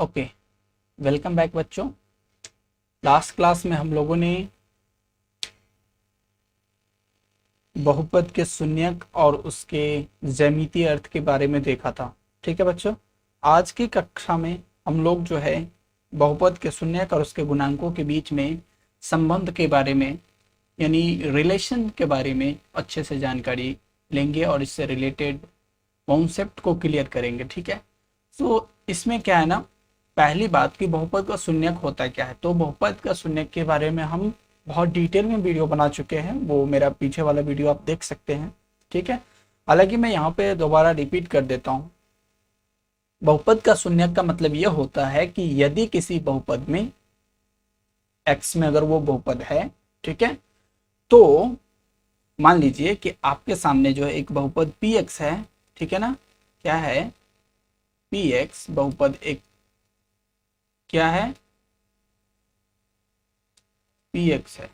Okay, welcome back बच्चों। Last class में हम लोगों ने बहुपद के शून्यक और उसके ज्यामितीय अर्थ के बारे में देखा था। ठीक है बच्चों, आज की कक्षा में हम लोग जो है बहुपद के शून्यक और उसके गुणांकों के बीच में संबंध के बारे में यानी रिलेशन के बारे में अच्छे से जानकारी लेंगे और इससे रिलेटेड कॉन्सेप्ट को क्लियर करेंगे। ठीक है, तो इसमें क्या है ना, पहली बात कि बहुपद का शून्यक होता क्या है। तो बहुपद का शून्यक के बारे में हम बहुत डिटेल में वीडियो बना चुके हैं, वो मेरा पीछे वाला वीडियो आप देख सकते हैं। ठीक है, हालांकि मैं यहाँ पे दोबारा रिपीट कर देता हूँ। बहुपद का शून्यक का मतलब यह होता है कि यदि किसी बहुपद में x में अगर वो बहुपद है, ठीक है, तो मान लीजिए कि आपके सामने जो है एक बहुपद px है। ठीक है ना, क्या है px बहुपद एक क्या है px है।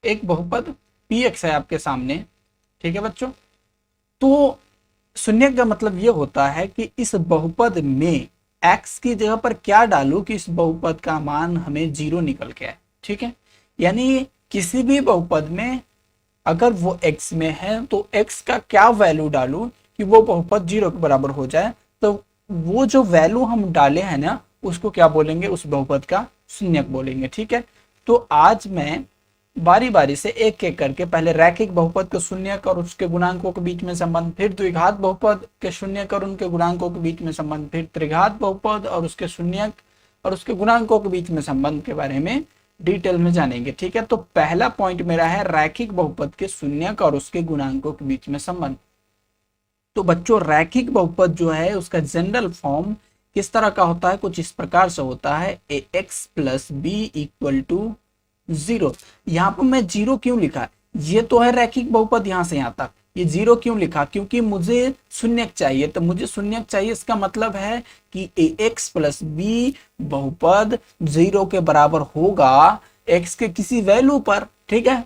एक बहुपद px है आपके सामने। ठीक है बच्चों, तो शून्य का मतलब ये होता है कि इस बहुपद में x की जगह पर क्या डालूं कि इस बहुपद का मान हमें 0 निकल के आए। ठीक है, यानी किसी भी बहुपद में अगर वो x में है तो x का क्या वैल्यू डालूं कि वो बहुपद 0 के बराबर हो जाए। तो वो जो वैल्यू हम डाले हैं ना, उसको क्या बोलेंगे, उस बहुपद का शून्यक बोलेंगे। ठीक है, तो आज मैं बारी बारी से एक एक करके पहले रैखिक बहुपद के शून्यक और उसके गुणांकों के बीच में संबंध, फिर द्विघात बहुपद के शून्यक और उनके गुणांकों के बीच में संबंध, फिर त्रिघात बहुपद और उसके शून्यक और उसके गुणांकों के बीच में संबंध के बारे में डिटेल में जानेंगे। ठीक है, तो पहला पॉइंट मेरा है रैखिक बहुपद के शून्यक और उसके गुणांकों के बीच में संबंध। तो बच्चों, रैखिक बहुपद जो है उसका जनरल फॉर्म किस तरह का होता है, कुछ इस प्रकार से होता है ax plus b equal to 0। यहाँ पर मैं 0 क्यों लिखा, ये तो है रैखिक बहुपद यहाँ से यहाँ तक, ये 0 क्यों लिखा, क्योंकि मुझे शून्यक चाहिए। तो मुझे शून्यक चाहिए, इसका मतलब है कि ax प्लस बी बहुपद 0 के बराबर होगा x के किसी वैल्यू पर। ठीक है,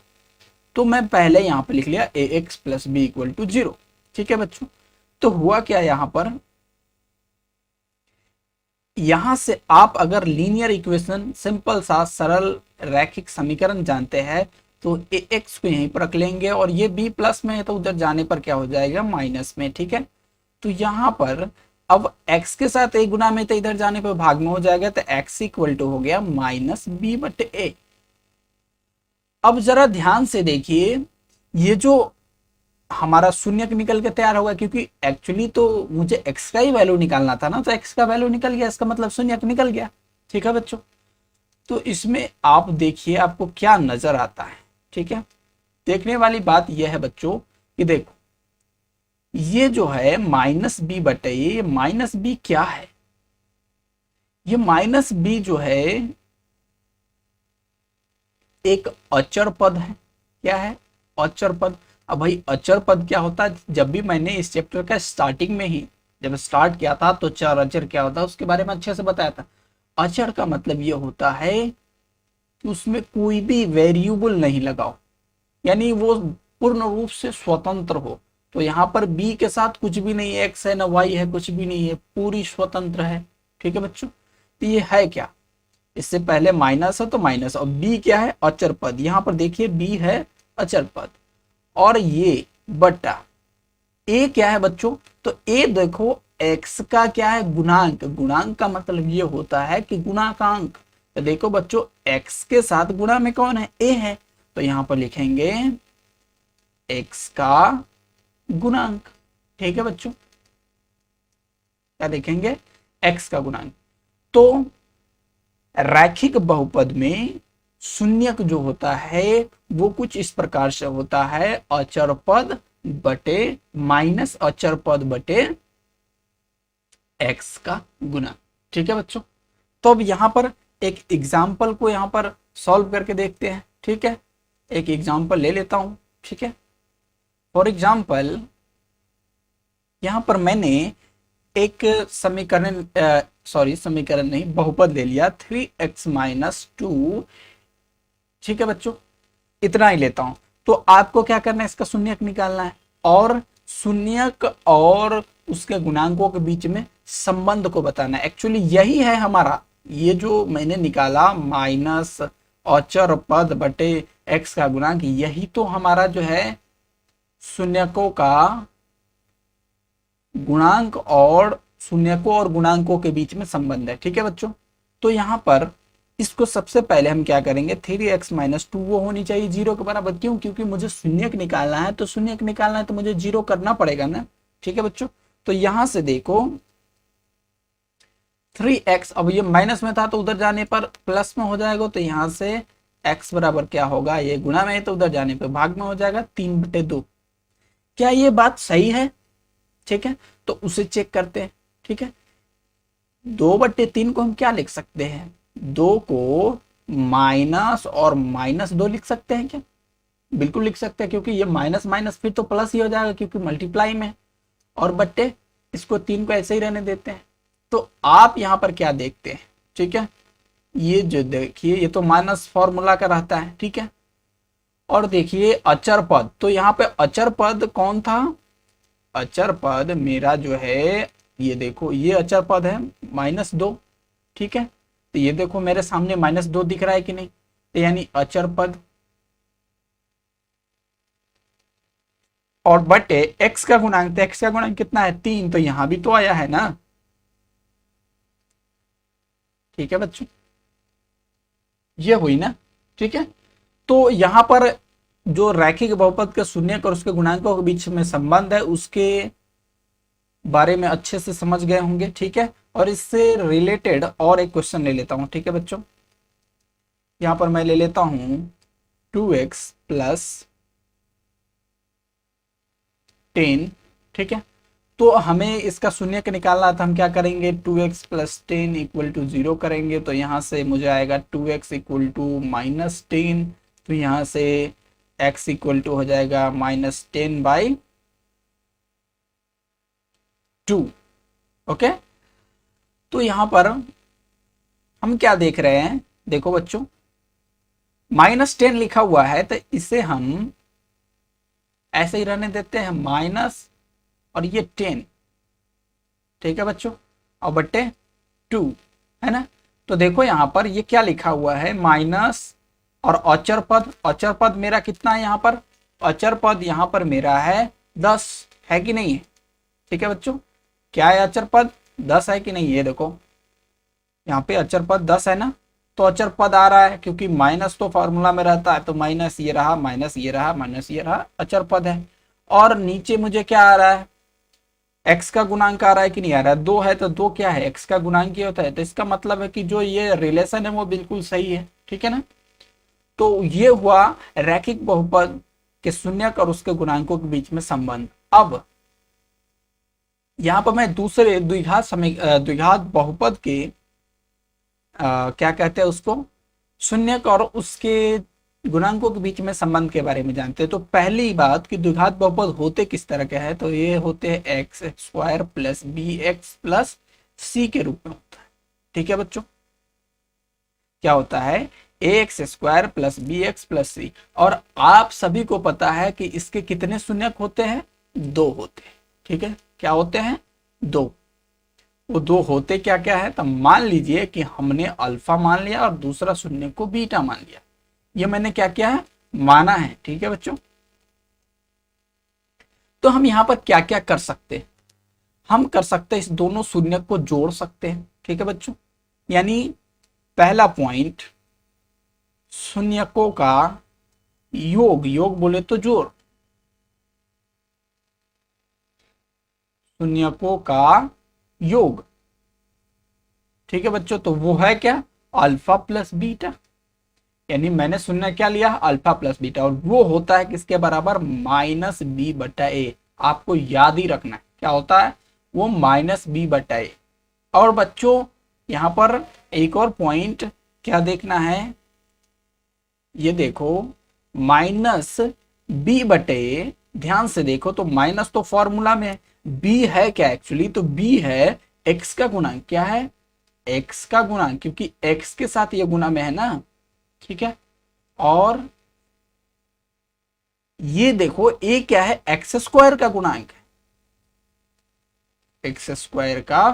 तो मैं पहले यहाँ पे लिख लिया ax plus b equal to 0। ठीक है बच्चों, तो हुआ क्या यहाँ पर, यहां से आप अगर लीनियर इक्वेशन सिंपल सा सरल रैखिक समीकरण जानते हैं तो ax को यहीं पर रख लेंगे और ये b प्लस में है तो उधर जाने पर क्या हो जाएगा, माइनस में। ठीक है, तो यहां पर अब x के साथ a गुना में तो इधर जाने पर भाग में हो जाएगा, तो x इक्वल टू हो गया माइनस बी बटे ए। अब जरा ध्यान से देखिए, ये जो हमारा शून्यक निकल के तैयार होगा, क्योंकि एक्चुअली तो मुझे x का ही वैल्यू निकालना था ना, तो x का वैल्यू निकल गया, इसका मतलब शून्यक निकल गया। ठीक है बच्चों, तो इसमें आप देखिए आपको क्या नजर आता है। ठीक है, देखने वाली बात यह है बच्चों कि देखो ये जो है माइनस बी बटे ये माइनस बी क्या है, ये माइनस बी जो है एक अचर पद है। क्या है, अचर पद। अब भाई अचर पद क्या होता है, जब भी मैंने इस चैप्टर का स्टार्टिंग में ही जब स्टार्ट किया था तो चर अचर क्या होता है उसके बारे में अच्छे से बताया था। अचर का मतलब ये होता है कि उसमें कोई भी वेरिएबल नहीं लगाओ, यानी वो पूर्ण रूप से स्वतंत्र हो। तो यहाँ पर b के साथ कुछ भी नहीं है, x है ना y है, कुछ भी नहीं है, पूरी स्वतंत्र है। ठीक है बच्चों, तो ये है क्या, इससे पहले माइनस है तो माइनस, और b क्या है, अचर पद। यहाँ पर देखिए b है अचर पद, और ये बटा a क्या है बच्चों, तो a देखो x का क्या है, गुणांक। गुणांक का मतलब ये होता है कि गुणांकांक। तो देखो बच्चों x के साथ गुणा में कौन है, a है, तो यहां पर लिखेंगे x का गुणांक। ठीक है बच्चों, क्या देखेंगे, x का गुणांक। तो रैखिक बहुपद में शून्यक जो होता है वो कुछ इस प्रकार से होता है, अचर पद बटे माइनस अचर पद बटे x का गुना। ठीक है बच्चों, तो अब यहां पर एक एग्जाम्पल को यहां पर सॉल्व करके देखते हैं। ठीक है, एक एग्जाम्पल ले लेता हूं। ठीक है, फॉर एग्जाम्पल यहां पर मैंने एक समीकरण समीकरण नहीं, बहुपद ले लिया 3x माइनस 2 ठीक है बच्चों, इतना ही लेता हूं। तो आपको क्या करना है, इसका शून्यक निकालना है और शून्यक और उसके गुणांकों के बीच में संबंध को बताना है। एक्चुअली यही है हमारा, ये जो मैंने निकाला माइनस अचर पद बटे एक्स का गुणांक, यही तो हमारा जो है शून्यकों का गुणांक और शून्यकों और गुणांकों के बीच में संबंध है। ठीक है बच्चों, तो यहां पर इसको सबसे पहले हम क्या करेंगे, 3x माइनस 2 वो होनी चाहिए 0 के बराबर। क्यों? क्योंकि मुझे शून्यक निकालना है, तो शून्यक निकालना है तो मुझे 0 करना पड़ेगा ना। ठीक है बच्चों, तो यहां से देखो 3x, अब ये माइनस में था तो उधर जाने पर प्लस में हो जाएगा, तो यहां से x बराबर क्या होगा, ये गुणा में है तो उधर जाने पर भाग में हो जाएगा 3/2। क्या ये बात सही है? ठीक है, तो उसे चेक करते हैं। ठीक है, 2/3 को हम क्या लिख सकते हैं, 2 को माइनस और -2 लिख सकते हैं क्या? बिल्कुल लिख सकते हैं, क्योंकि ये माइनस माइनस फिर तो प्लस ही हो जाएगा क्योंकि मल्टीप्लाई में है, और बट्टे इसको 3 को ऐसे ही रहने देते हैं। तो आप यहाँ पर क्या देखते हैं, ठीक है, ये जो देखिए ये तो माइनस फॉर्मूला का रहता है। ठीक है, और देखिए अचर पद, तो यहाँ पे अचर पद कौन था, अचर पद मेरा जो है ये देखो, ये अचर पद है -2। ठीक है, तो ये देखो मेरे सामने -2 दिख रहा है कि नहीं, तो यानी अचर पद, और बटे x का गुणांक, तो x का गुणांक कितना है 3, तो यहां भी तो आया है ना। ठीक है बच्चों, ये हुई ना। ठीक है, तो यहां पर जो रैखिक बहुपद के शून्यक और उसके गुणांकों के बीच में संबंध है उसके बारे में अच्छे से समझ गए होंगे। ठीक है, और इससे रिलेटेड और एक क्वेश्चन ले लेता हूं। ठीक है बच्चों, यहां पर मैं ले लेता हूं 2x प्लस 10। ठीक है, तो हमें इसका शून्यक निकालना था, हम क्या करेंगे, 2x प्लस 10 इक्वल टू 0 करेंगे, तो यहां से मुझे आएगा 2x इक्वल टू -10, तो यहां से x इक्वल टू हो जाएगा -10/2। ओके, तो यहां पर हम क्या देख रहे हैं, देखो बच्चों -10 लिखा हुआ है, तो इसे हम ऐसे ही रहने देते हैं माइनस और ये 10। ठीक है बच्चों, और बट्टे 2 है ना। तो देखो यहां पर ये क्या लिखा हुआ है, माइनस और अचर पद, अचर पद मेरा कितना है यहाँ पर, अचर पद यहाँ पर मेरा है 10, है कि नहीं है। ठीक है बच्चों, क्या है अचर पद, 10 है कि नहीं, ये देखो यहाँ पे अचर पद 10 है ना, तो अचर पद आ रहा है क्योंकि माइनस तो फॉर्मूला में रहता है, तो माइनस ये रहा, माइनस ये रहा, माइनस ये रहा, अचर पद है। और नीचे मुझे क्या आ रहा है, x का गुणांक आ रहा है कि नहीं आ रहा है, 2 है, तो 2 क्या है, x का गुणांक ही होता है, तो इसका मतलब है कि जो ये रिलेशन है वो बिल्कुल सही है। ठीक है ना, तो ये हुआ रैखिक बहुपद के शून्यक और उसके गुणांकों के बीच में संबंध। अब यहां पर मैं दूसरे द्विघात बहुपद के क्या कहते हैं उसको, शून्यक और उसके गुणांकों के बीच में संबंध के बारे में जानते हैं। तो पहली बात कि द्विघात बहुपद होते किस तरह के हैं, तो ये होते हैं x square plus b x plus c के रूप में होता है। ठीक है बच्चों, क्या होता है, a x square plus b x plus c, और आप सभी को पता है कि इसके कितने शून्यक होते हैं, 2 होते हैं। ठीक है, क्या होते हैं, 2। वो 2 होते क्या क्या है, तो मान लीजिए कि हमने अल्फा मान लिया और दूसरा शून्य को बीटा मान लिया, ये मैंने क्या किया है, माना है। ठीक है बच्चों, तो हम यहां पर क्या क्या कर सकते हैं, हम कर सकते हैं इस दोनों शून्य को जोड़ सकते हैं। ठीक है बच्चों, यानी पहला पॉइंट, शून्यकों का योग, योग बोले तो जोड़, शून्यकों का योग। ठीक है बच्चों, तो वो है क्या, अल्फा प्लस बीटा, यानी मैंने शून्य क्या लिया, अल्फा प्लस बीटा, और वो होता है किसके बराबर, -b/a। आपको याद ही रखना है क्या होता है, वो -b/a। और बच्चों यहां पर एक और पॉइंट क्या देखना है, ये देखो -b/a, ध्यान से देखो, तो माइनस तो फॉर्मूला में है, b है क्या एक्चुअली, तो b है x का गुणांक, क्या है, x का गुणांक, क्योंकि x के साथ ये गुणा में है ना। ठीक है, और ये देखो ए क्या है, एक्स स्क्वायर का गुणांक है, एक्स स्क्वायर का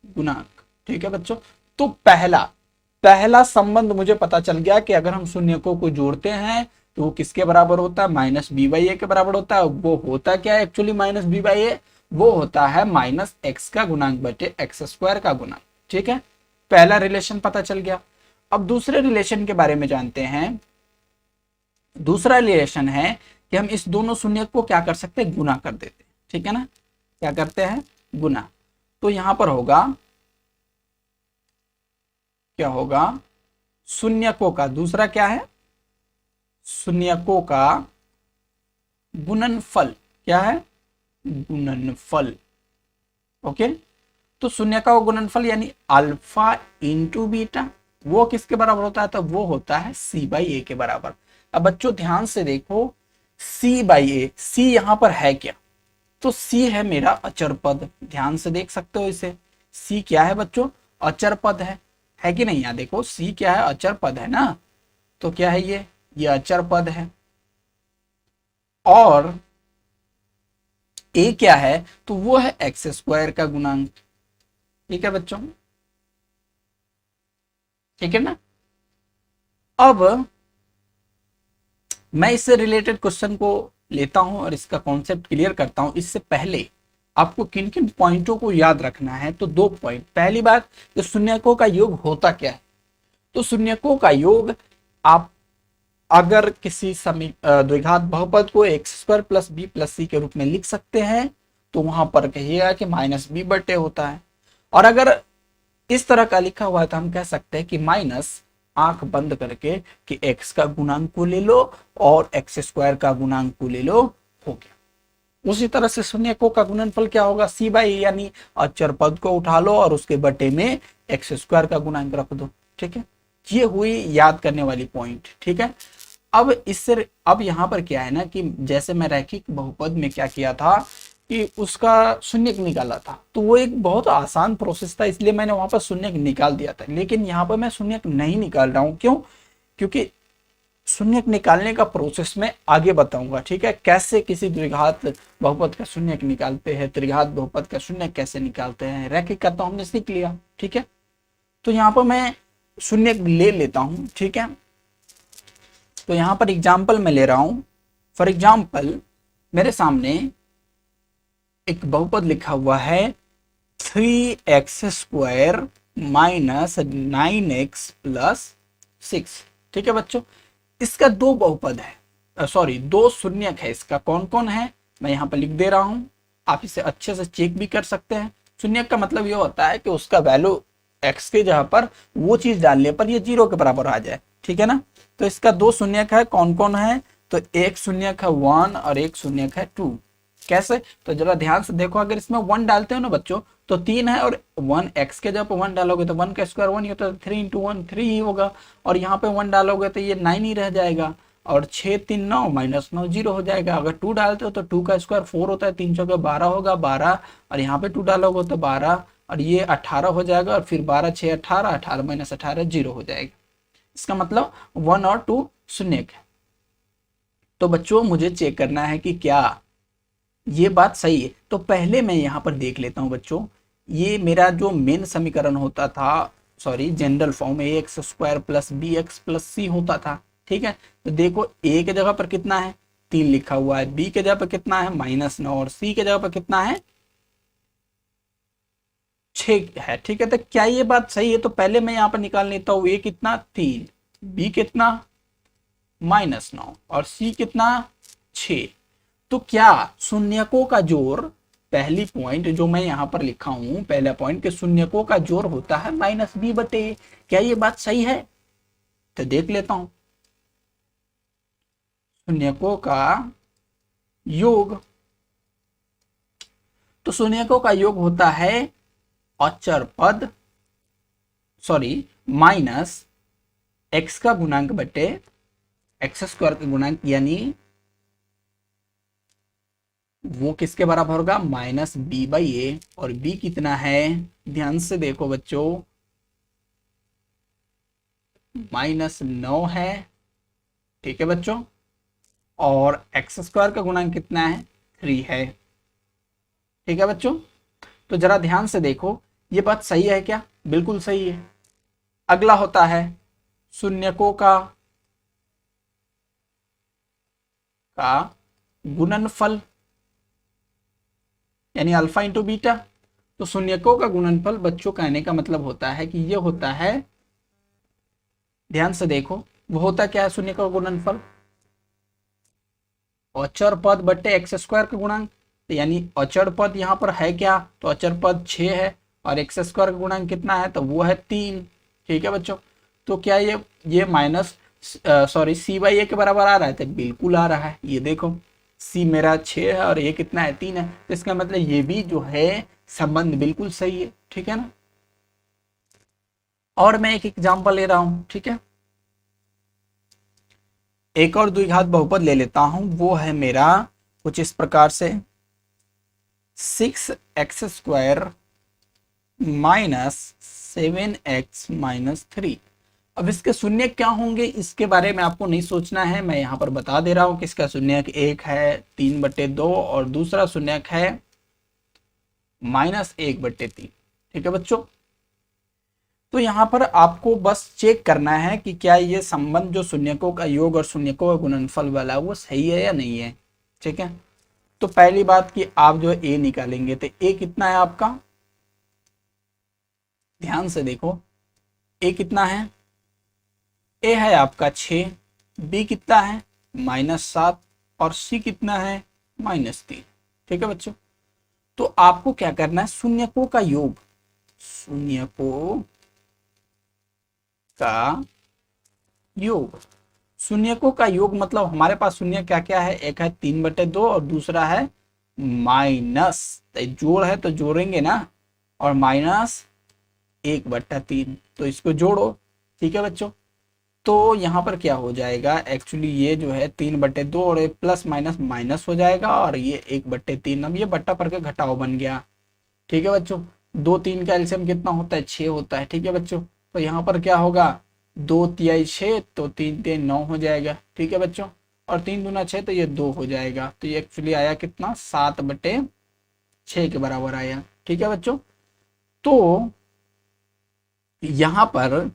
गुणांक। ठीक है बच्चों, तो पहला पहला संबंध मुझे पता चल गया कि अगर हम शून्यकों को जोड़ते हैं तो वो किसके बराबर होता है, माइनस बी बाई ए के बराबर होता है। वो होता क्या है एक्चुअली माइनस बी बाई ए, वो होता है माइनस एक्स का गुणांक बटे एक्स स्क्वायर का गुणांक। ठीक है, पहला रिलेशन पता चल गया। अब दूसरे रिलेशन के बारे में जानते हैं। दूसरा रिलेशन है कि हम इस दोनों शून्यक को क्या कर सकते हैं, गुना कर देते हैं। ठीक है ना, क्या करते हैं, गुना। तो यहां पर होगा, क्या होगा, शून्यकों का, दूसरा क्या है, शून्यकों का गुणनफल। क्या है, गुणनफल। ओके, तो शून्य का गुणनफल यानी अल्फा इंटू बीटा, वो किसके बराबर होता है, तो वो होता है सी बाई ए के बराबर। अब बच्चों ध्यान से देखो, सी बाई ए, सी यहां पर है क्या, तो सी है मेरा अचर पद। ध्यान से देख सकते हो इसे, सी क्या है बच्चों, अचर पद है कि नहीं। यहाँ देखो सी क्या है, अचर पद है ना, तो क्या है ये अचर पद है। और ए क्या है, तो वो है एक्स स्क्वायर का गुणांक। ठीक है बच्चों, ठीक है ना। अब मैं इससे रिलेटेड क्वेश्चन को लेता हूं और इसका कॉन्सेप्ट क्लियर करता हूं। इससे पहले आपको किन किन पॉइंटों को याद रखना है, तो 2 पॉइंट। पहली बात, तो शून्यकों का योग होता क्या है, तो शून्यकों का योग आप अगर किसी द्विघात बहुपद को x square plus b plus c के रूप में लिख सकते हैं, तो वहां पर कहिएगा कि माइनस बी बटे होता है। और अगर इस तरह का लिखा हुआ है तो हम कह सकते हैं कि माइनस आंख बंद करके कि एक्स का गुणांक को ले लो और एक्स स्क्वायर का गुणांक को ले लो, हो गया। उसी तरह से शून्यकों का गुणनफल क्या होगा, सी बाई यानी अचर पद को उठा लो और उसके बटे में एक्स स्क्वायर का गुणांक रख दो। ठीक है, ये हुई याद करने वाली पॉइंट। ठीक है, अब इससे अब यहाँ पर क्या है ना कि जैसे मैं रैखिक बहुपद में क्या किया था कि उसका शून्यक निकाला था, तो वो एक बहुत आसान प्रोसेस था, इसलिए मैंने वहां पर शून्यक निकाल दिया था। लेकिन यहाँ पर मैं शून्यक नहीं निकाल रहा हूँ, क्यों, क्योंकि शून्यक निकालने का प्रोसेस में आगे बताऊंगा। ठीक है, कैसे किसी द्विघात बहुपद का शून्यक निकालते हैं, त्रिघात बहुपद का शून्यक कैसे निकालते हैं, रैखिक का तो हमने सीख लिया। ठीक है, तो यहाँ पर मैं शून्यक ले लेता हूँ। ठीक है, तो यहाँ पर एग्जाम्पल मैं ले रहा हूँ। फॉर एग्जाम्पल मेरे सामने एक बहुपद लिखा हुआ है 3x square minus 9x plus 6। ठीक है बच्चों, इसका 2 बहुपद है, सॉरी 2 शून्यक है। इसका कौन कौन है मैं यहाँ पर लिख दे रहा हूँ, आप इसे अच्छे से चेक भी कर सकते हैं। शून्यक का मतलब ये होता है कि उसका वैल्यू x के जगह पर वो चीज डालने पर ये 0 के बराबर आ जाए। ठीक है ना, तो इसका 2 शून्यक है, कौन कौन है, तो एक शून्यक है 1 और एक शून्यक है 2। कैसे, तो जरा ध्यान से देखो, अगर इसमें 1 डालते हो ना बच्चों तो 3 है, और 1 x के जगह पर 1 डालोगे तो 1 का स्क्वायर 1 ही होता है, 3 इंटू 1 3 ही होगा। और यहाँ पे 1 डालोगे तो ये 9 ही रह जाएगा, और 6 3 9 माइनस 9 0 हो जाएगा। अगर 2 डालते हो तो 2 का स्क्वायर 4 होता है, 3 चौके 12 होगा 12, और यहाँ पे 2 डालोगे तो 12, और ये 18 हो जाएगा, और फिर 12 6 18, 18 माइनस 18 0 हो जाएगा। इसका मतलब 1 और 2 शून्यक है। तो बच्चों मुझे चेक करना है कि क्या ये बात सही है। तो पहले मैं यहाँ पर देख लेता हूँ बच्चों, ये मेरा जो मेन समीकरण होता था, sorry general form a x square plus b x plus c होता था। ठीक है, तो देखो ए के जगह पर कितना है 3 लिखा हुआ है, बी के जगह पर कितना है -9, और सी के जगह पर कितना है 6 है। ठीक है, तो क्या ये बात सही है, तो पहले मैं यहाँ पर निकाल लेता हूँ, ए कितना 3, बी कितना -9 और सी कितना 6। तो क्या शून्यकों का जोड़, पहली पॉइंट जो मैं यहां पर लिखा हूं, पहला पॉइंट कि शून्यकों का जोड़ होता है -b बटे a, क्या ये बात सही है, तो देख लेता हूं। शून्यकों का योग, तो शून्यकों का योग होता है अचर पद, सॉरी माइनस x का गुणांक बटे एक्स स्क्वायर का गुणांक, यानी वो किसके बराबर होगा -b बाई ए, और b कितना है, ध्यान से देखो बच्चों, -9 है ठीक है बच्चों, और एक्स स्क्वायर का गुणांक कितना है, 3 है। ठीक है बच्चों, तो जरा ध्यान से देखो, ये बात सही है क्या, बिल्कुल सही है। अगला होता है शून्यकों का गुणनफल, यानी अल्फा इंटू बीटा। तो शून्यकों का गुणनफल बच्चों कहने का मतलब होता है कि ये होता है, ध्यान से देखो, वो होता क्या है शून्यकों का गुणनफल, अचर पद बट्टे एक्स स्क्वायर का गुणांक। तो यानी अचर पद यहाँ पर है क्या, तो अचर पद 6 है और एक्स स्क्वायर का गुणांक कितना है, तो वो है 3। ठीक है बच्चों, तो क्या ये माइनस सॉरी सी बाई ए के बराबर आ रहा है, तो बिल्कुल आ रहा है। ये देखो सी मेरा 6 है और ये कितना है, 3 है, तो इसका मतलब ये भी जो है संबंध बिल्कुल सही है। ठीक है ना, और मैं एक एग्जांपल ले रहा हूं। ठीक है, एक और द्विघात बहुपद ले लेता हूं, वो है मेरा कुछ इस प्रकार से 6x² माइनस 7x-3। अब इसके शून्य क्या होंगे, इसके बारे में आपको नहीं सोचना है, मैं यहाँ पर बता दे रहा हूँ कि इसका शून्यक एक है 3/2 और दूसरा शून्यक है -1/3। ठीक है बच्चों, तो यहाँ पर आपको बस चेक करना है कि क्या ये संबंध जो शून्यकों का योग और शून्यकों का गुणनफल वाला है वो सही है या नहीं है। ठीक है, तो पहली बात कि आप जो ए निकालेंगे, तो ए कितना है आपका, ध्यान से देखो, ए कितना है, ए है आपका 6, बी कितना है -7 और सी कितना है -3। ठीक है बच्चों, तो आपको क्या करना है, शून्यकों का योग, शून्यकों का योग, शून्यकों का योग मतलब हमारे पास शून्य क्या क्या है, एक है 3/2 और दूसरा है माइनस, जोड़ है तो जोड़ेंगे ना, और -1/3, तो इसको जोड़ो। ठीक है बच्चों, तो यहाँ पर क्या हो जाएगा, एक्चुअली ये जो है 3/2 और ये प्लस माइनस माइनस हो जाएगा और ये 1/3, अब ये बट्टा पर के घटाव बन गया। ठीक है बच्चों, 2 3 का एलसीएम कितना होता है, 6 होता है। ठीक है बच्चों, तो यहाँ पर क्या होगा, 2 तिहाई 6, तो 3 3 9 हो जाएगा। ठीक है बच्चों, और 3 दूना 6, तो ये 2 हो जाएगा, तो ये एक्चुअली आया कितना, 7/6 के बराबर आया। ठीक है बच्चों, तो यहाँ पर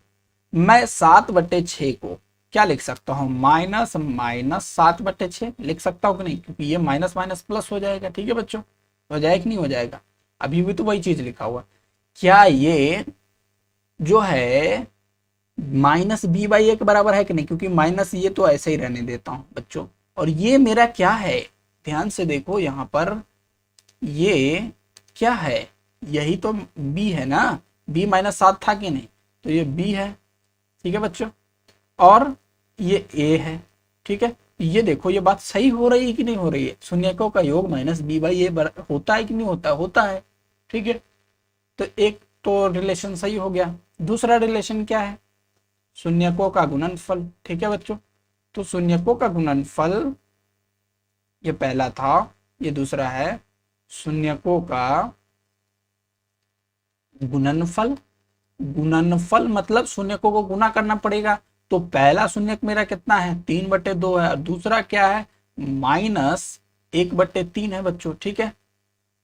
मैं 7/6 को क्या लिख सकता हूँ, -7/6 लिख सकता हूँ कि नहीं, क्योंकि ये माइनस माइनस प्लस हो जाएगा। ठीक है बच्चों, हो जाएगा कि नहीं हो जाएगा, अभी भी तो वही चीज लिखा हुआ। क्या ये जो है -b/a के बराबर है कि नहीं, क्योंकि माइनस ये तो ऐसे ही रहने देता हूं बच्चों। और ये मेरा क्या है, ध्यान से देखो, यहाँ पर ये क्या है, यही तो b है ना, b -7 था कि नहीं, तो ये b है। ठीक है बच्चों, और ये a है। ठीक है, ये देखो, ये बात सही हो रही है कि नहीं हो रही है, शून्यकों का योग -b/a होता है कि नहीं होता, होता है। ठीक है, तो एक तो रिलेशन सही हो गया। दूसरा रिलेशन क्या है, शून्यकों का गुणनफल। ठीक है बच्चों, तो शून्यकों का गुणनफल ये पहला था, ये दूसरा है शून्यकों का गुणनफल। गुणनफल मतलब शून्यकों को गुना करना पड़ेगा, तो पहला शून्यक मेरा कितना है, 3/2 है, और दूसरा क्या है, -1/3 है बच्चों। ठीक है,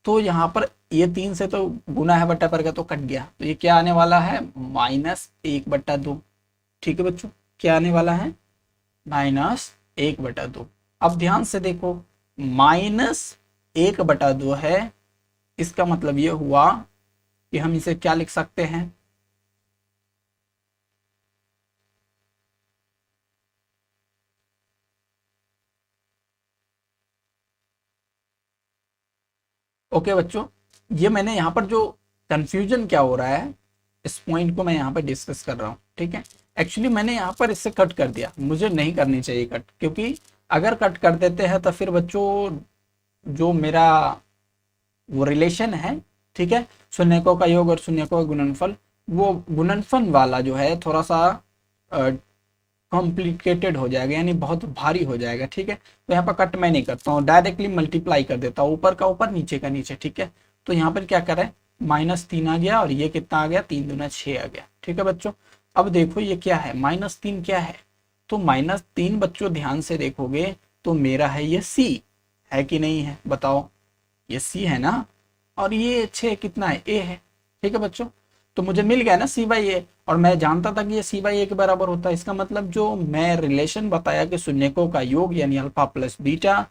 तो यहाँ पर ये 3 से तो गुना है बट्टा पर का, तो कट गया, तो ये क्या आने वाला है, -1/2। ठीक है बच्चों, क्या आने वाला है, -1/2। अब ध्यान से देखो, -1/2 है, इसका मतलब ये हुआ कि हम इसे क्या लिख सकते हैं, ओके बच्चों, ये मैंने यहाँ पर जो कंफ्यूजन क्या हो रहा है, इस पॉइंट को मैं यहाँ पर डिस्कस कर रहा हूँ। ठीक है, एक्चुअली मैंने यहाँ पर इससे कट कर दिया, मुझे नहीं करनी चाहिए कट, क्योंकि अगर कट कर देते हैं तो फिर बच्चों जो मेरा वो रिलेशन है, ठीक है, शून्यकों का योग और शून्यकों का गुणनफल, वो गुणनफल वाला जो है थोड़ा सा कॉम्प्लिकेटेड हो जाएगा, यानी बहुत भारी हो जाएगा। ठीक है, तो यहाँ पर कट मैं नहीं करता हूँ, डायरेक्टली मल्टीप्लाई कर देता हूँ, ऊपर का ऊपर नीचे का नीचे। ठीक है, तो यहाँ पर क्या करें, -3 आ गया और ये कितना आ गया, 3 दूना 6 आ गया। ठीक है बच्चों, अब देखो ये क्या है, -3 क्या है, तो -3 बच्चों ध्यान से देखोगे तो मेरा है ये सी, है कि नहीं है बताओ, ये सी है ना, और ये 6 कितना है, ए है। ठीक है बच्चों, तो मुझे मिल गया ना सी बाई ए, और मैं जानता था कि ये सी बाई ए के बराबर होता है। इसका मतलब जो मैं रिलेशन बताया कि शून्यकों का योग यानी अल्फा प्लस बीटा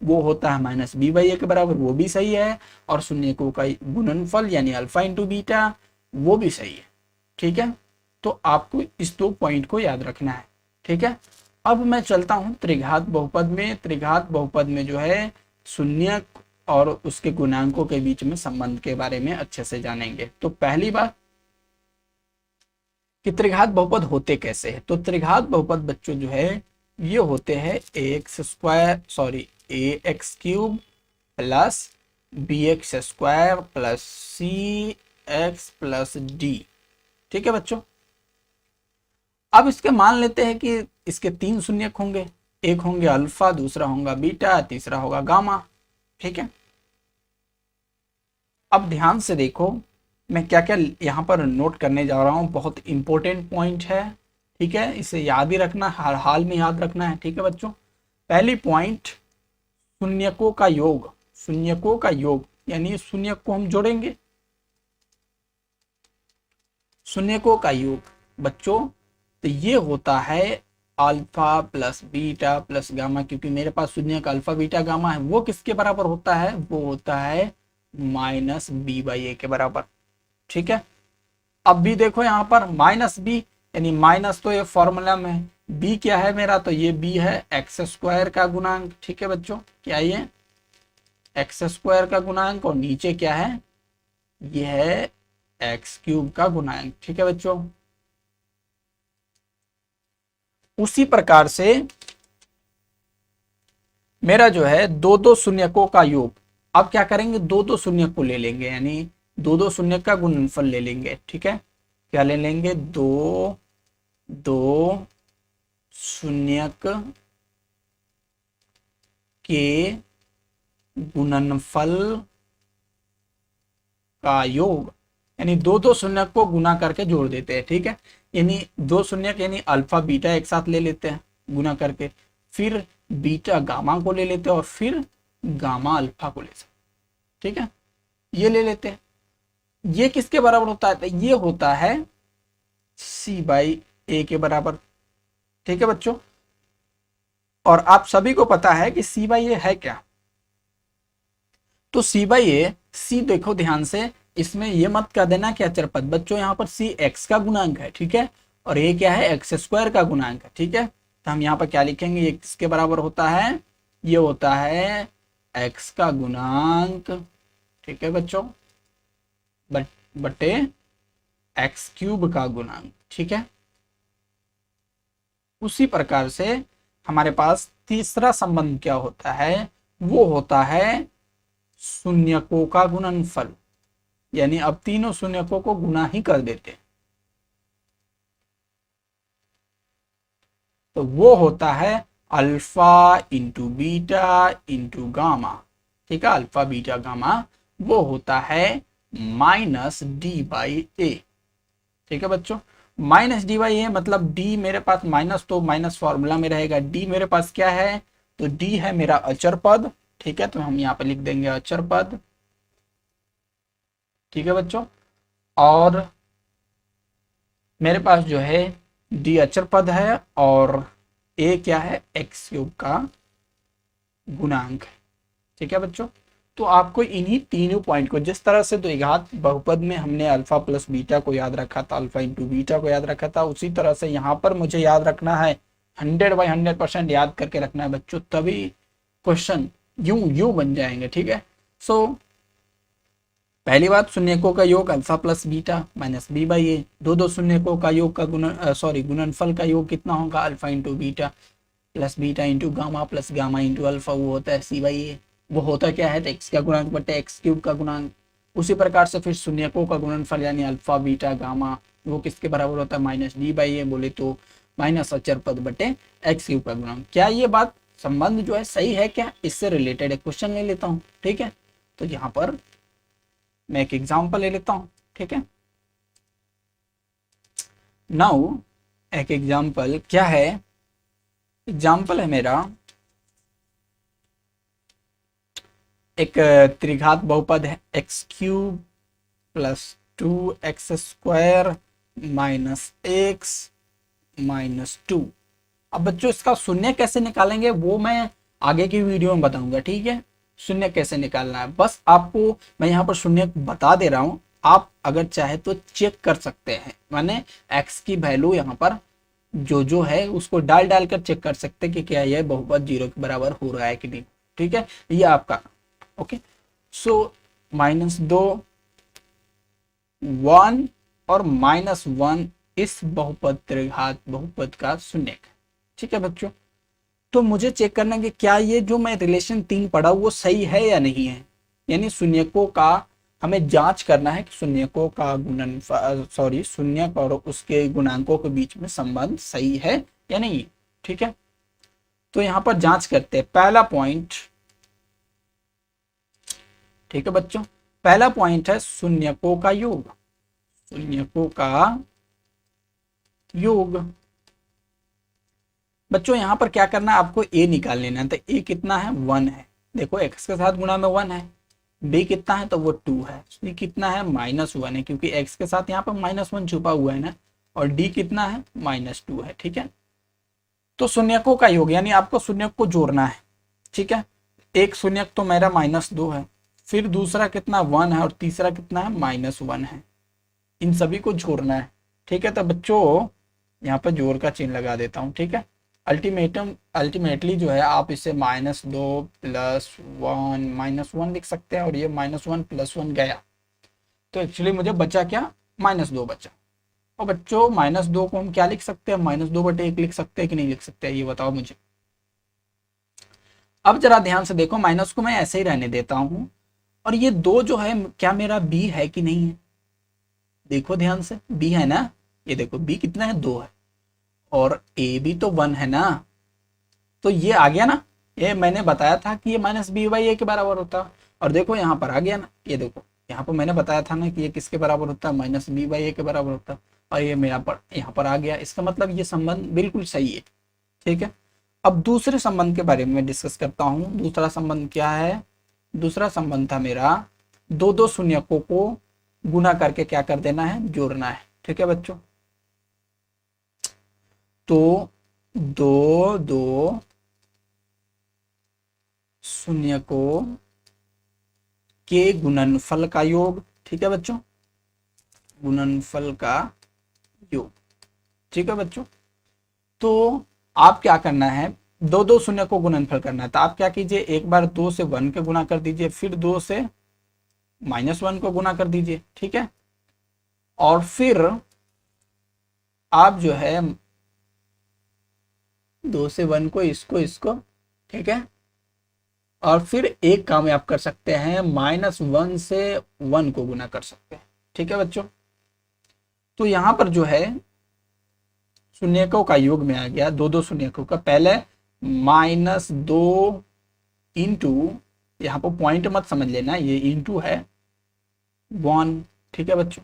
वो होता है माइनस बी बाई ए के बराबर, वो भी सही है, और शून्यकों का गुणनफल यानी अल्फा इंटू बीटा वो भी सही है। ठीक है, तो आपको इस 2 पॉइंट को याद रखना है। ठीक है, अब मैं चलता हूं त्रिघात बहुपद में। त्रिघात बहुपद में जो है शून्य और उसके गुणांकों के बीच में संबंध के बारे में अच्छे से जानेंगे। तो पहली बात कि त्रिघात बहुपद होते कैसे हैं। तो त्रिघात बहुपद बच्चों जो है ये होते हैं a x cube plus b x square plus c x plus d. ठीक है बच्चों, अब इसके मान लेते हैं कि इसके 3 शून्यक होंगे, एक होंगे अल्फा, दूसरा होगा बीटा, तीसरा होगा गामा। ठीक है, अब ध्यान से देखो मैं क्या क्या यहाँ पर नोट करने जा रहा हूँ, बहुत इंपॉर्टेंट पॉइंट है। ठीक है, इसे याद ही रखना, हर हाल में याद रखना है। ठीक है बच्चों, पहली पॉइंट शून्यकों का योग। शून्यकों का योग यानी शून्यक को हम जोड़ेंगे, शून्यकों का योग बच्चों, तो ये होता है alpha plus beta plus gamma, क्योंकि मेरे पास शून्यक अल्फा बीटा गामा है। वो किसके बराबर होता है, वो होता है माइनस बी बाई ए के बराबर। ठीक है, अब भी देखो यहाँ पर माइनस बी यानी माइनस तो ये फॉर्मूला में, बी क्या है मेरा, तो ये बी है एक्स स्क्वायर का गुणांक। ठीक है बच्चों, क्या ये एक्स स्क्वायर का गुणांक, और नीचे क्या है, ये है एक्स क्यूब का गुणांक। ठीक है बच्चों, उसी प्रकार से मेरा जो है दो दो शून्यकों का योग। अब क्या करेंगे, दो दो शून्यक को ले लेंगे, यानी दो दो शून्यक का गुणनफल ले लेंगे। ठीक है, क्या ले लेंगे, दो दो शून्यक के गुणनफल का योग, यानी दो दो शून्यक को गुना करके जोड़ देते हैं। ठीक है, यानी दो शून्यक यानी अल्फा बीटा एक साथ ले लेते हैं गुना करके, फिर बीटा गामा को ले लेते हैं, और फिर गामा अल्फा को ले सकते। ठीक है, ये ले लेते हैं। ये किसके बराबर होता है, ये होता है सी बाई ए के बराबर। ठीक है बच्चों, और आप सभी को पता है कि सी बाई ए है क्या, तो सी बाई ए, सी देखो ध्यान से, इसमें ये मत कह देना कि अचर पद बच्चों, यहाँ पर सी एक्स का गुणांक है। ठीक है, और ये क्या है, एक्स स्क्वायर का गुणांक है। ठीक है, तो हम यहाँ पर क्या लिखेंगे, ये किसके बराबर होता है, ये होता है एक्स का गुणांक। ठीक है बच्चों, बटे एक्स क्यूब का गुणांक। ठीक है, उसी प्रकार से हमारे पास तीसरा संबंध क्या होता है, वो होता है शून्यकों का गुणनफल, यानी अब तीनों शून्यकों को गुना ही कर देते, तो वो होता है alpha into beta into gamma. ठीक है, अल्फा बीटा गामा वो होता है माइनस डी बाई ए। ठीक है बच्चों, माइनस डी बाई ए मतलब डी मेरे पास माइनस, तो माइनस फॉर्मूला में रहेगा, डी मेरे पास क्या है, तो डी है मेरा अचर पद। ठीक है, तो हम यहाँ पे लिख देंगे अचर पद। ठीक है बच्चों, और मेरे पास जो है डी अचर पद है, और ए क्या है, एक्स क्यूब का गुणांक है। ठीक है बच्चों, तो आपको इन्हीं तीनों पॉइंट को, जिस तरह से द्विघात बहुपद में हमने अल्फा प्लस बीटा को याद रखा था, अल्फा इंटू बीटा को याद रखा था, उसी तरह से यहाँ पर मुझे याद रखना है, 100/100% याद करके रखना है बच्चों, तभी क्वेश्चन यूं बन जाएंगे। ठीक है, सो पहली बात, शून्यकों का योग alpha plus beta minus b by a, दो दो शून्यकों का योग का गुणनफल का योग कितना होगा, alpha into beta plus beta into gamma plus gamma into alpha, वो होता है सी बाई ए। वो होता क्या है, तो एक्स का गुणांक बटे एक्स क्यूब का गुणांक। उसी प्रकार से फिर शून्यकों का गुणनफल यानी अल्फा बीटा गामा वो किसके बराबर होता है, माइनस डी बाई ए, बोले तो माइनस अचर पद बटे एक्स क्यूब का गुणांक। क्या ये बात संबंध जो है सही है क्या, इससे रिलेटेड एक क्वेश्चन ले लेता हूँ। ठीक है, तो यहाँ पर मैं एक एग्जांपल ले लेता हूं। ठीक है, नाउ एक एग्जांपल क्या है एग्जाम्पल है मेरा एक त्रिघात बहुपद है x cube plus 2x² minus x minus 2। अब बच्चों इसका शून्य कैसे निकालेंगे वो मैं आगे की वीडियो में बताऊंगा, ठीक है। शून्य कैसे निकालना है बस आपको मैं यहाँ पर शून्य बता दे रहा हूँ, आप अगर चाहे तो चेक कर सकते हैं, माने x की वैल्यू यहाँ पर जो है उसको डाल डाल कर चेक कर सकते हैं कि क्या यह बहुपद 0 के बराबर हो रहा है कि नहीं, ठीक है। ये आपका ओके। सो -2 1 और -1 इस बहुपद त्रिघात बहुपद का शून्य, ठीक है बच्चों। तो मुझे चेक करना है कि क्या ये जो मैं रिलेशन 3 पढ़ा वो सही है या नहीं है, यानी शून्यकों का हमें जांच करना है कि शून्यकों का शून्यक और उसके गुणांकों के बीच में संबंध सही है या नहीं है, ठीक है। तो यहां पर जांच करते हैं पहला पॉइंट, ठीक है बच्चों। पहला पॉइंट है शून्यकों का योग, शून्यकों का योग। बच्चों यहां पर क्या करना है, आपको ए निकाल लेना है। तो ए कितना है 1 है, देखो x के साथ गुणा में 1 है। b कितना है तो वो 2 है। c कितना है -1 है क्योंकि x के साथ यहाँ पर -1 छुपा हुआ है ना। और d कितना है -2 है, ठीक है। तो शून्यकों का योग यानी आपको शून्यक को जोड़ना है, ठीक है। एक शून्यक तो मेरा -2 है, फिर दूसरा कितना 1 है और तीसरा कितना है -1 है। इन सभी को जोड़ना है, ठीक है। तो बच्चों यहाँ पर जोड़ का चिन्ह लगा देता हूँ, ठीक है। अल्टीमेटली जो है आप इसे -2 + 1 -1 लिख सकते हैं और ये -1 + 1 गया तो एक्चुअली मुझे बचा क्या -2 बचा। और बच्चों -2 को हम क्या लिख सकते हैं, -2/1 लिख सकते हैं कि नहीं लिख सकते हैं, ये बताओ मुझे। अब जरा ध्यान से देखो, माइनस को मैं ऐसे ही रहने देता हूं और ये 2 जो है क्या मेरा b है कि नहीं है, देखो ध्यान से b है ना। ये देखो b कितना है 2 है और a भी तो 1 है ना। तो ये आ गया ना, ये मैंने बताया था कि ये -b/a के बराबर होता है। और देखो यहाँ पर आ गया ना, ये देखो यहाँ पर मैंने बताया था ना कि ये किसके बराबर होता है, -b/a के बराबर होता है। और ये मेरा पर यहाँ पर आ गया, इसका मतलब ये संबंध बिल्कुल सही है, ठीक है। अब दूसरे संबंध के बारे में डिस्कस करता हूँ। दूसरा संबंध क्या है, दूसरा संबंध था मेरा दो शून्यकों को गुना करके क्या कर देना है, जोड़ना है, ठीक है बच्चों। तो दो शून्यकों के गुणनफल का योग, ठीक है बच्चों, गुणनफल का योग, ठीक है बच्चों। तो आप क्या करना है, दो शून्य को गुणनफल करना है। तो आप क्या कीजिए, एक बार 2 से 1 के गुना कर दीजिए, फिर 2 से -1 को गुना कर दीजिए, ठीक है। और फिर आप जो है 2 से 1 को इसको, ठीक है। और फिर एक काम आप कर सकते हैं, -1 से 1 को गुना कर सकते हैं, ठीक है बच्चों। तो यहां पर जो है शून्यकों का योग में आ गया दो शून्यकों का, पहले -2 इंटू, यहाँ पर पॉइंट मत समझ लेना, ये इंटू है 1, ठीक है बच्चों।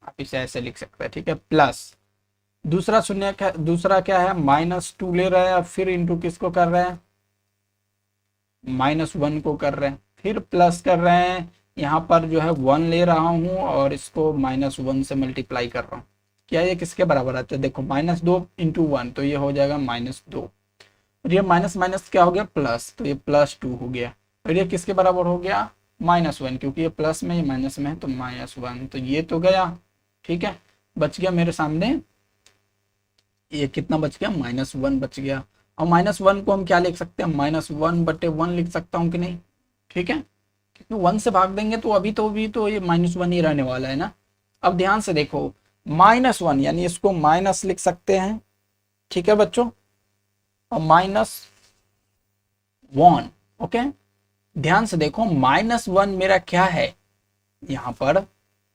आप इसे ऐसे लिख सकते हैं, ठीक है। प्लस दूसरा शून्य दूसरा क्या है, -2 ले रहे हैं, फिर इंटू किसको कर रहे हैं, -1 को कर रहे हैं, फिर प्लस कर रहे हैं। यहाँ पर जो है 1 ले रहा हूँ और इसको -1 से मल्टीप्लाई कर रहा हूँ। क्या ये किसके बराबर आता है, देखो -2 इंटू 1 तो ये हो जाएगा -2, और ये माइनस माइनस क्या हो गया प्लस, तो ये +2 हो गया। और ये किसके बराबर हो गया, -1, क्योंकि ये प्लस में ये माइनस में है तो -1, तो ये तो गया, ठीक है। बच गया मेरे सामने ये कितना बच गया, -1 बच गया। और -1 को हम क्या लिख सकते हैं, -1/1 लिख सकता हूँ कि नहीं, ठीक है। क्योंकि 1 से भाग देंगे तो अभी तो ये -1 ही रहने वाला है ना। अब ध्यान से देखो, -1 यानी इसको माइनस लिख सकते हैं, ठीक है बच्चों, और -1, ओके। ध्यान से देखो -1 मेरा क्या है यहाँ पर,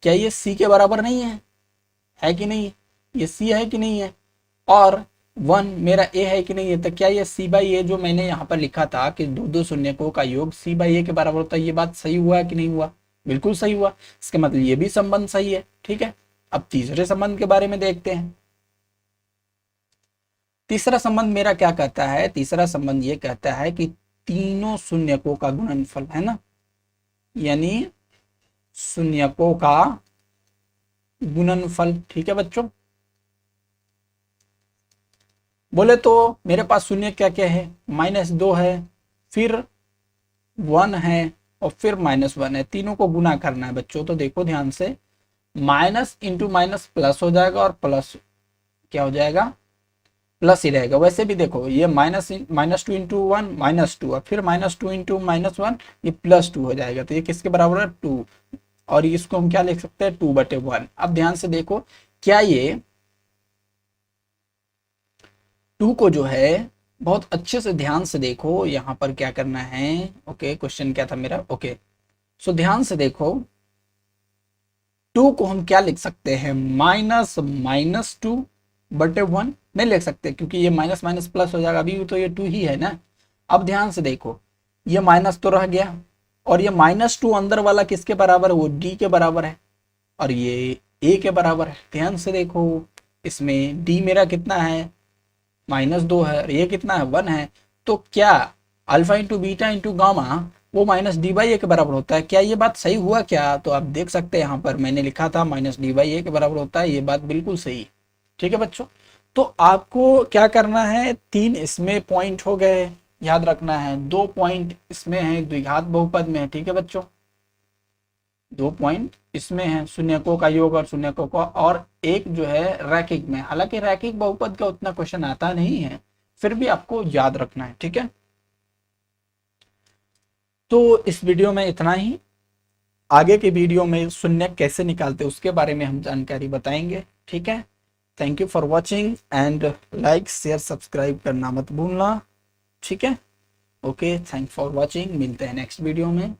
क्या ये c के बराबर नहीं है कि नहीं, ये c है कि नहीं है, और 1 मेरा a है कि नहीं है। तो क्या ये c/a जो मैंने यहाँ पर लिखा था कि दो शून्यकों का योग c/a के बराबर होता है, ये बात सही हुआ कि नहीं हुआ, बिल्कुल सही हुआ। इसका मतलब ये भी संबंध सही है, ठीक है। अब तीसरे संबंध के बारे में देखते हैं। तीसरा संबंध मेरा क्या कहता है, तीसरा संबंध ये कहता है कि तीनों शून्यकों का गुणनफल है ना, यानी शून्यकों का गुणनफल। ठीक है बच्चों, बोले तो मेरे पास शून्य क्या क्या है, -2 है, फिर 1 है और फिर -1 है, तीनों को गुना करना है बच्चों। तो देखो ध्यान से, माइनस इंटू माइनस प्लस हो जाएगा और प्लस क्या हो जाएगा, प्लस ही रहेगा। वैसे भी देखो ये -2 इंटू 1 -2 और फिर -2 इंटू -1 ये +2 हो जाएगा। तो ये किसके बराबर है, 2, और इसको हम क्या लिख सकते हैं, 2/1। अब ध्यान से देखो, क्या ये 2 को जो है बहुत अच्छे से ध्यान से देखो, यहाँ पर क्या करना है। ओके, क्वेश्चन क्या था मेरा, ओके सो ध्यान से देखो, 2 को हम क्या लिख सकते हैं, -2/1 नहीं लिख सकते, क्योंकि ये माइनस माइनस प्लस हो जाएगा, अभी तो ये 2 ही है ना। अब ध्यान से देखो, ये माइनस तो रह गया, और ये -2 अंदर वाला किसके बराबर है, वो d के बराबर है, और ये a के बराबर है। ध्यान से देखो, इसमें d मेरा कितना है, -2 है, और ये कितना है, 1 है। तो क्या alpha into beta into gamma वो -d/a के बराबर होता है, क्या ये बात सही हुआ क्या। तो आप देख सकते हैं यहाँ पर मैंने लिखा था -d/a के बराबर होता है, ये बात बिल्कुल सही। ठीक है बच्चों, तो आपको क्या करना है, 3 इसमें पॉइंट हो गए, याद रखना है 2 पॉइंट इसमें है, द्विघात बहुपद में है। ठीक है बच्चों, 2 पॉइंट इसमें है, शून्यकों का योग और शून्यकों का, और एक जो है रैखिक में। हालांकि रैखिक बहुपद का उतना क्वेश्चन आता नहीं है, फिर भी आपको याद रखना है। ठीक है, तो इस वीडियो में इतना ही। आगे के वीडियो में शून्य कैसे निकालते उसके बारे में हम जानकारी बताएंगे। ठीक है, thank you for watching and like share subscribe करना मत भूलना। ठीक है, ओके, थैंक फॉर वॉचिंग, मिलते हैं नेक्स्ट वीडियो में।